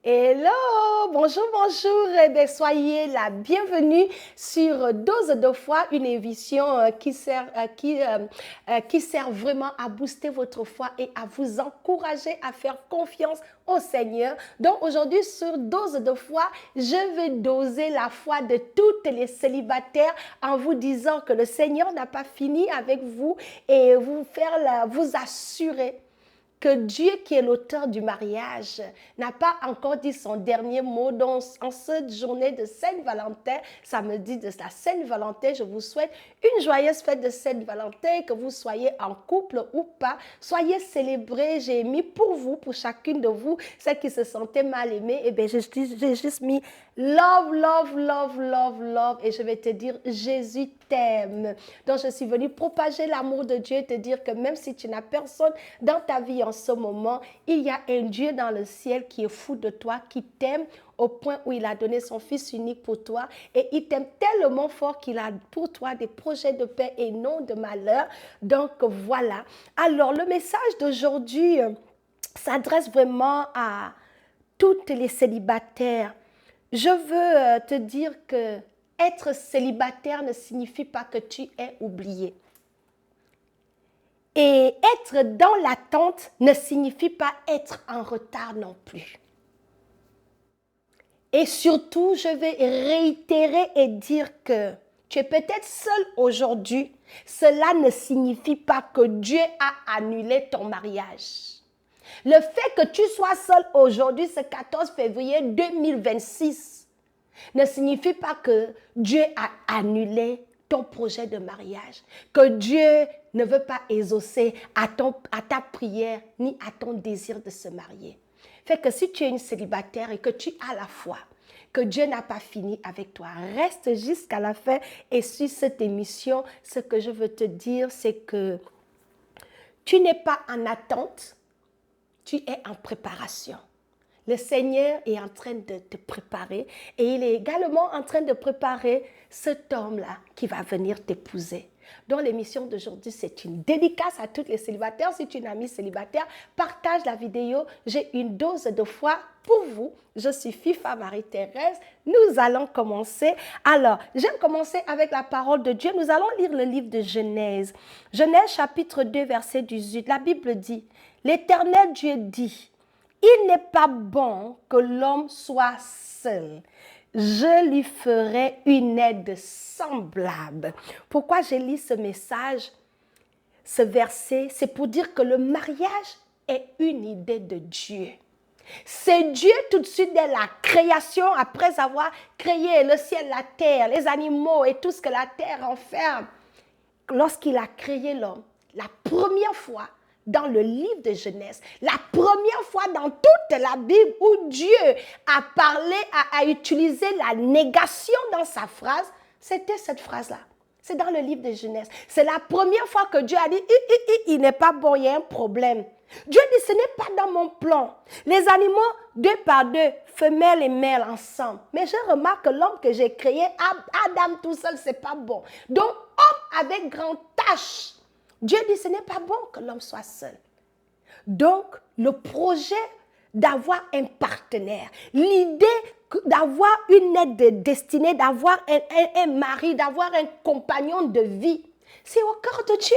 Hello, bonjour, bonjour, et bien, soyez la bienvenue sur Dose de foi, une émission qui sert vraiment à booster votre foi et à vous encourager à faire confiance au Seigneur. Donc aujourd'hui sur Dose de foi, je vais doser la foi de toutes les célibataires en vous disant que le Seigneur n'a pas fini avec vous et vous assurer que Dieu, qui est l'auteur du mariage, n'a pas encore dit son dernier mot. Donc, en cette journée de Saint-Valentin, samedi de la Saint-Valentin, je vous souhaite une joyeuse fête de Saint-Valentin, que vous soyez en couple ou pas. Soyez célébrés. J'ai mis pour vous, pour chacune de vous, celles qui se sentaient mal aimées, et bien, j'ai juste mis love, love, love, love, love. Et je vais te dire, Jésus t'aime. Donc, je suis venue propager l'amour de Dieu et te dire que même si tu n'as personne dans ta vie en ce moment, il y a un Dieu dans le ciel qui est fou de toi, qui t'aime au point où il a donné son Fils unique pour toi. Et il t'aime tellement fort qu'il a pour toi des projets de paix et non de malheur. Donc, voilà. Alors, le message d'aujourd'hui s'adresse vraiment à toutes les célibataires. Je veux te dire que être célibataire ne signifie pas que tu es oublié. Et être dans l'attente ne signifie pas être en retard non plus. Et surtout, je vais réitérer et dire que tu es peut-être seul aujourd'hui. Cela ne signifie pas que Dieu a annulé ton mariage. Le fait que tu sois seul aujourd'hui, ce 14 février 2026, ne signifie pas que Dieu a annulé ton projet de mariage, que Dieu ne veut pas exaucer à ta prière ni à ton désir de se marier. Fait que si tu es une célibataire et que tu as la foi, que Dieu n'a pas fini avec toi, reste jusqu'à la fin et sur cette émission, ce que je veux te dire, c'est que tu n'es pas en attente, tu es en préparation. Le Seigneur est en train de te préparer et il est également en train de préparer cet homme-là qui va venir t'épouser. Donc l'émission d'aujourd'hui, c'est une dédicace à toutes les célibataires. Si tu es une amie célibataire, partage la vidéo. J'ai une dose de foi pour vous. Je suis FIFA Marie-Thérèse. Nous allons commencer. Alors, j'aime commencer avec la parole de Dieu. Nous allons lire le livre de Genèse. Genèse chapitre 2, verset 18. La Bible dit, l'Éternel Dieu dit, il n'est pas bon que l'homme soit seul. Je lui ferai une aide semblable. Pourquoi j'ai lu ce message, ce verset? C'est pour dire que le mariage est une idée de Dieu. C'est Dieu tout de suite dès la création, après avoir créé le ciel, la terre, les animaux et tout ce que la terre renferme. Lorsqu'il a créé l'homme, la première fois, dans le livre de Genèse, la première fois dans toute la Bible où Dieu a parlé, a utilisé la négation dans sa phrase, c'était cette phrase-là. C'est dans le livre de Genèse. C'est la première fois que Dieu a dit, il n'est pas bon, il y a un problème. Dieu dit, ce n'est pas dans mon plan. Les animaux, deux par deux, femelles et mâles ensemble. Mais je remarque que l'homme que j'ai créé, Adam tout seul, c'est pas bon. Donc, homme avec grand H. Dieu dit, ce n'est pas bon que l'homme soit seul. Donc, le projet d'avoir un partenaire, l'idée d'avoir une aide destinée, d'avoir un mari, d'avoir un compagnon de vie, c'est au cœur de Dieu.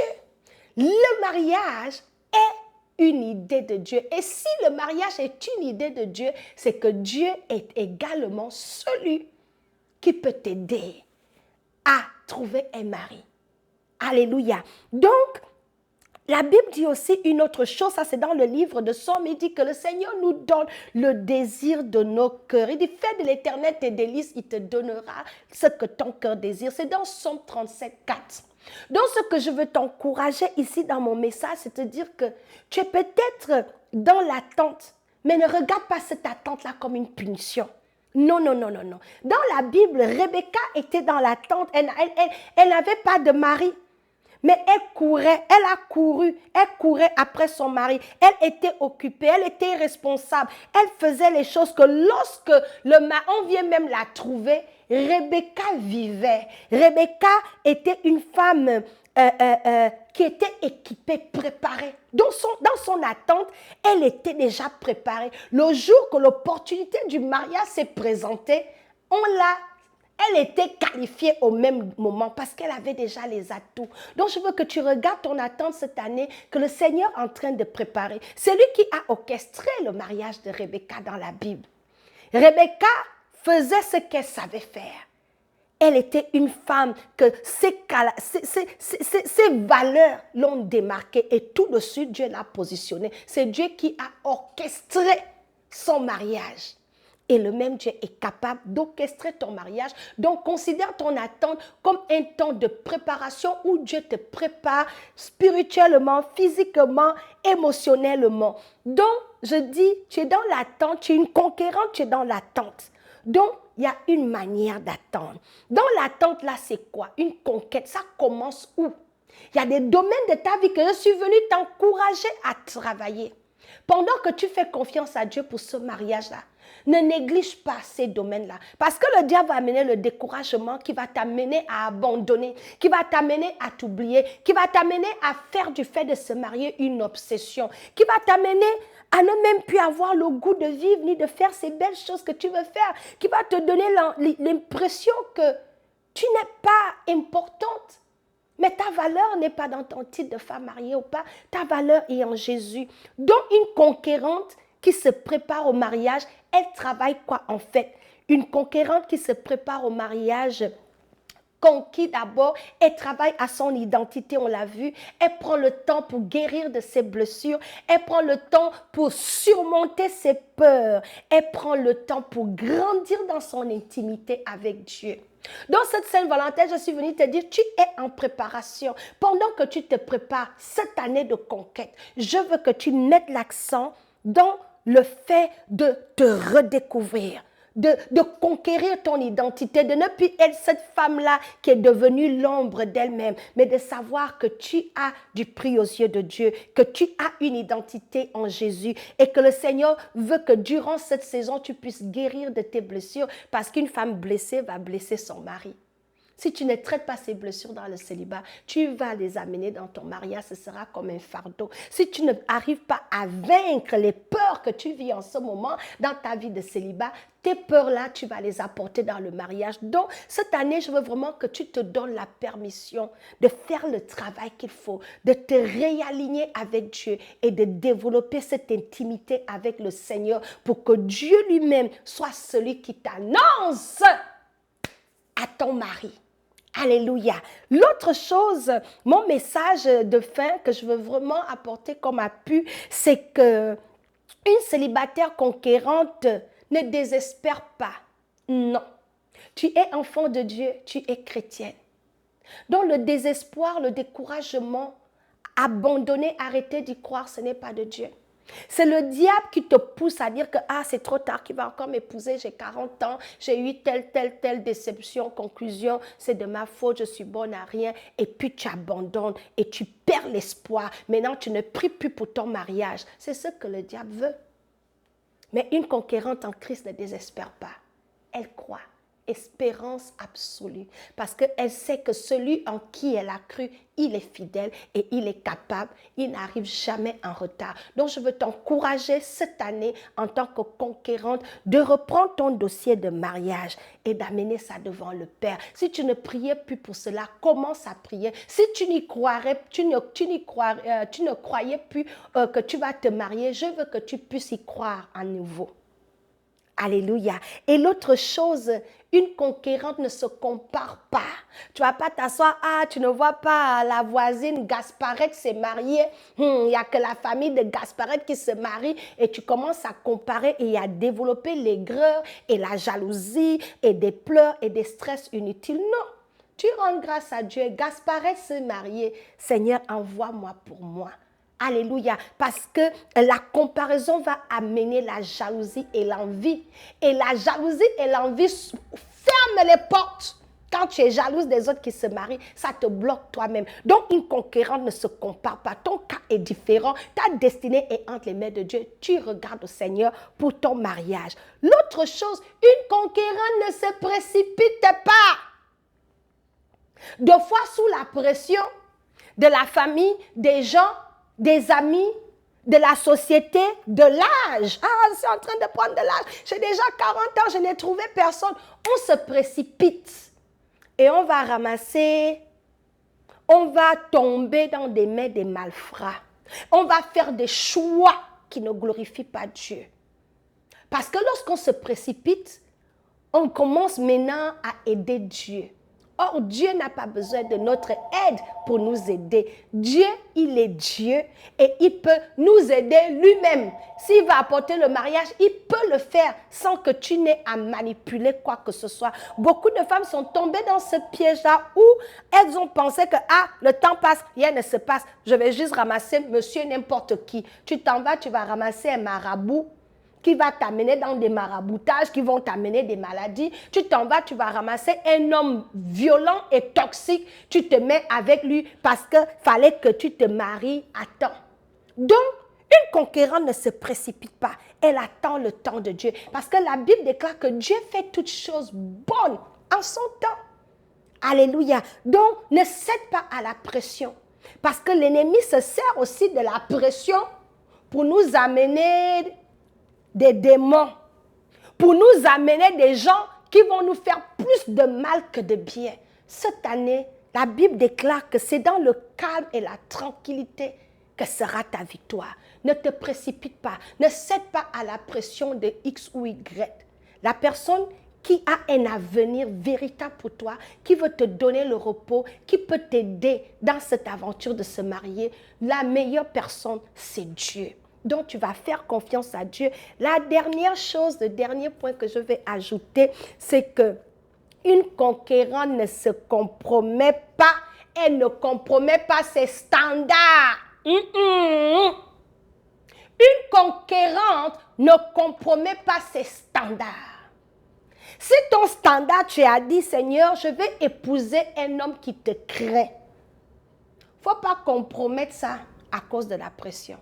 Le mariage est une idée de Dieu. Et si le mariage est une idée de Dieu, c'est que Dieu est également celui qui peut t'aider à trouver un mari. Alléluia. Donc, la Bible dit aussi une autre chose, ça c'est dans le livre de Somme, il dit que le Seigneur nous donne le désir de nos cœurs. Il dit, fais de l'Éternel tes délices, il te donnera ce que ton cœur désire. C'est dans Somme 37, 4. Donc, ce que je veux t'encourager ici dans mon message, c'est de dire que tu es peut-être dans l'attente, mais ne regarde pas cette attente-là comme une punition. Non, non, non, non, non. Dans la Bible, Rebecca était dans l'attente, elle n'avait pas de mari. Mais elle courait après son mari. Elle était occupée, elle était responsable. Elle faisait les choses que lorsque on vient même la trouver, Rebecca vivait. Rebecca était une femme qui était équipée, préparée. Dans son attente, elle était déjà préparée. Le jour que l'opportunité du mariage s'est présentée, elle était qualifiée au même moment parce qu'elle avait déjà les atouts. Donc, je veux que tu regardes ton attente cette année que le Seigneur est en train de préparer. C'est lui qui a orchestré le mariage de Rebecca dans la Bible. Rebecca faisait ce qu'elle savait faire. Elle était une femme que ses valeurs l'ont démarquée et tout de suite Dieu l'a positionnée. C'est Dieu qui a orchestré son mariage. Et le même Dieu est capable d'orchestrer ton mariage. Donc, considère ton attente comme un temps de préparation où Dieu te prépare spirituellement, physiquement, émotionnellement. Donc, je dis, tu es dans l'attente, tu es une conquérante, tu es dans l'attente. Donc, il y a une manière d'attendre. Dans l'attente, là, c'est quoi? Une conquête. Ça commence où? Il y a des domaines de ta vie que je suis venue t'encourager à travailler. Pendant que tu fais confiance à Dieu pour ce mariage-là, ne néglige pas ces domaines-là. Parce que le diable va amener le découragement qui va t'amener à abandonner, qui va t'amener à t'oublier, qui va t'amener à faire du fait de se marier une obsession, qui va t'amener à ne même plus avoir le goût de vivre ni de faire ces belles choses que tu veux faire, qui va te donner l'impression que tu n'es pas importante. Mais ta valeur n'est pas dans ton titre de femme mariée ou pas. Ta valeur est en Jésus. Donc, une conquérante qui se prépare au mariage, elle travaille quoi en fait? Une conquérante qui se prépare au mariage conquis d'abord, elle travaille à son identité, on l'a vu. Elle prend le temps pour guérir de ses blessures. Elle prend le temps pour surmonter ses peurs. Elle prend le temps pour grandir dans son intimité avec Dieu. Dans cette Saint-Valentin, je suis venue te dire, tu es en préparation. Pendant que tu te prépares cette année de conquête, je veux que tu mettes l'accent dans le fait de te redécouvrir. De conquérir ton identité, de ne plus être cette femme-là qui est devenue l'ombre d'elle-même, mais de savoir que tu as du prix aux yeux de Dieu, que tu as une identité en Jésus et que le Seigneur veut que durant cette saison, tu puisses guérir de tes blessures parce qu'une femme blessée va blesser son mari. Si tu ne traites pas ces blessures dans le célibat, tu vas les amener dans ton mariage, ce sera comme un fardeau. Si tu n'arrives pas à vaincre les peurs que tu vis en ce moment dans ta vie de célibat, tes peurs-là, tu vas les apporter dans le mariage. Donc, cette année, je veux vraiment que tu te donnes la permission de faire le travail qu'il faut, de te réaligner avec Dieu et de développer cette intimité avec le Seigneur pour que Dieu lui-même soit celui qui t'annonce à ton mari. Alléluia. L'autre chose, mon message de fin que je veux vraiment apporter comme appui, c'est que une célibataire conquérante ne désespère pas. Non. Tu es enfant de Dieu, tu es chrétienne. Donc le désespoir, le découragement, abandonner, arrêter d'y croire, ce n'est pas de Dieu. C'est le diable qui te pousse à dire que c'est trop tard, qu'il va encore m'épouser, j'ai 40 ans, j'ai eu telle déception, conclusion, c'est de ma faute, je suis bonne à rien. Et puis tu abandonnes et tu perds l'espoir. Maintenant, tu ne pries plus pour ton mariage. C'est ce que le diable veut. Mais une conquérante en Christ ne désespère pas. Elle croit. Espérance absolue, parce qu'elle sait que celui en qui elle a cru, il est fidèle et il est capable, il n'arrive jamais en retard. Donc je veux t'encourager cette année en tant que conquérante de reprendre ton dossier de mariage et d'amener ça devant le Père. Si tu ne priais plus pour cela, commence à prier. Si tu n'y croirais, tu ne croyais plus que tu vas te marier, je veux que tu puisses y croire à nouveau. Alléluia. Et l'autre chose, une conquérante ne se compare pas. Tu ne vas pas t'asseoir, tu ne vois pas la voisine Gasparette s'est mariée. Il n'y a que la famille de Gasparette qui se marie et tu commences à comparer et à développer l'aigreur et la jalousie et des pleurs et des stress inutiles. Non, tu rends grâce à Dieu. Gasparette s'est mariée. Seigneur, envoie-moi pour moi. Alléluia, parce que la comparaison va amener la jalousie et l'envie. Et la jalousie et l'envie ferment les portes Quand tu es jalouse des autres qui se marient, ça te bloque toi-même. Donc, une conquérante ne se compare pas. Ton cas est différent. Ta destinée est entre les mains de Dieu. Tu regardes au Seigneur pour ton mariage. L'autre chose, une conquérante ne se précipite pas. Deux fois sous la pression de la famille, des gens, des amis, de la société, de l'âge. Ah, c'est en train de prendre de l'âge. J'ai déjà 40 ans, je n'ai trouvé personne. On se précipite et on va ramasser, on va tomber dans des mains des malfrats. On va faire des choix qui ne glorifient pas Dieu. Parce que lorsqu'on se précipite, on commence maintenant à aider Dieu. Or, Dieu n'a pas besoin de notre aide pour nous aider. Dieu, il est Dieu et il peut nous aider lui-même. S'il va apporter le mariage, il peut le faire sans que tu n'aies à manipuler quoi que ce soit. Beaucoup de femmes sont tombées dans ce piège-là où elles ont pensé que le temps passe, rien ne se passe. Je vais juste ramasser monsieur n'importe qui. Tu t'en vas, tu vas ramasser un marabout qui va t'amener dans des maraboutages, qui vont t'amener des maladies. Tu t'en vas, tu vas ramasser un homme violent et toxique. Tu te mets avec lui parce qu'il fallait que tu te maries à temps. Donc, une conquérante ne se précipite pas. Elle attend le temps de Dieu. Parce que la Bible déclare que Dieu fait toutes choses bonnes en son temps. Alléluia. Donc, ne cède pas à la pression. Parce que l'ennemi se sert aussi de la pression pour nous amener des démons, pour nous amener des gens qui vont nous faire plus de mal que de bien. Cette année, la Bible déclare que c'est dans le calme et la tranquillité que sera ta victoire. Ne te précipite pas, ne cède pas à la pression de X ou Y. La personne qui a un avenir véritable pour toi, qui veut te donner le repos, qui peut t'aider dans cette aventure de se marier, la meilleure personne, c'est Dieu. Donc, tu vas faire confiance à Dieu. La dernière chose, le dernier point que je vais ajouter, c'est que une conquérante ne se compromet pas. Elle ne compromet pas ses standards. Une conquérante ne compromet pas ses standards. Si ton standard, tu as dit, Seigneur, je vais épouser un homme qui te craint. Il ne faut pas compromettre ça à cause de la pression.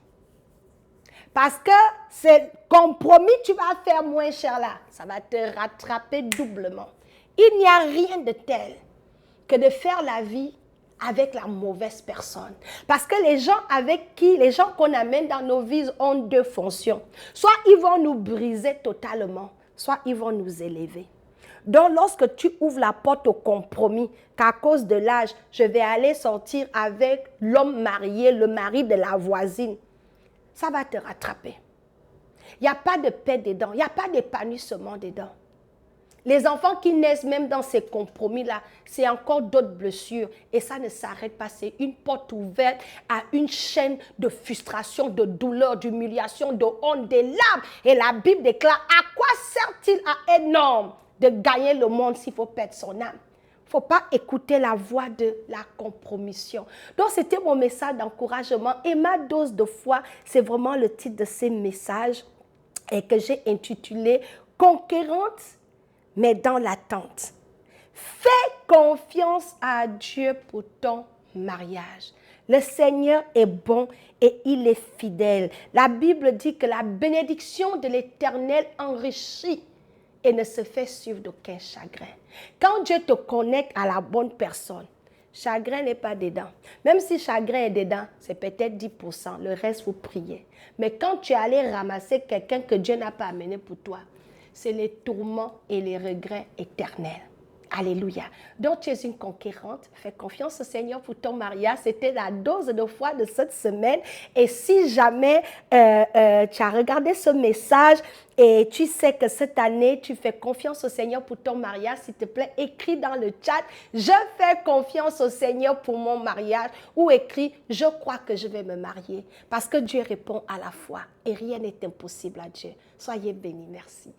Parce que c'est compromis, tu vas faire moins cher là. Ça va te rattraper doublement. Il n'y a rien de tel que de faire la vie avec la mauvaise personne. Parce que les gens qu'on amène dans nos vies ont deux fonctions. Soit ils vont nous briser totalement, soit ils vont nous élever. Donc, lorsque tu ouvres la porte au compromis, qu'à cause de l'âge, je vais aller sortir avec l'homme marié, le mari de la voisine, ça va te rattraper. Il n'y a pas de paix dedans. Il n'y a pas d'épanouissement dedans. Les enfants qui naissent même dans ces compromis-là, c'est encore d'autres blessures. Et ça ne s'arrête pas. C'est une porte ouverte à une chaîne de frustration, de douleur, d'humiliation, de honte, des larmes. Et la Bible déclare, à quoi sert-il à un homme de gagner le monde s'il faut perdre son âme? Il ne faut pas écouter la voix de la compromission. Donc, c'était mon message d'encouragement. Et ma dose de foi, c'est vraiment le titre de ces messages et que j'ai intitulé « Conquérante, mais dans l'attente ». Fais confiance à Dieu pour ton mariage. Le Seigneur est bon et il est fidèle. La Bible dit que la bénédiction de l'Éternel enrichit et ne se fait suivre d'aucun chagrin. Quand Dieu te connecte à la bonne personne, chagrin n'est pas dedans. Même si chagrin est dedans, c'est peut-être 10%. Le reste, vous priez. Mais quand tu es allé ramasser quelqu'un que Dieu n'a pas amené pour toi, c'est les tourments et les regrets éternels. Alléluia. Donc, tu es une conquérante. Fais confiance au Seigneur pour ton mariage. C'était la dose de foi de cette semaine. Et si jamais tu as regardé ce message et tu sais que cette année, tu fais confiance au Seigneur pour ton mariage, s'il te plaît, écris dans le chat « Je fais confiance au Seigneur pour mon mariage » ou écris « Je crois que je vais me marier » parce que Dieu répond à la foi et rien n'est impossible à Dieu. Soyez bénis. Merci.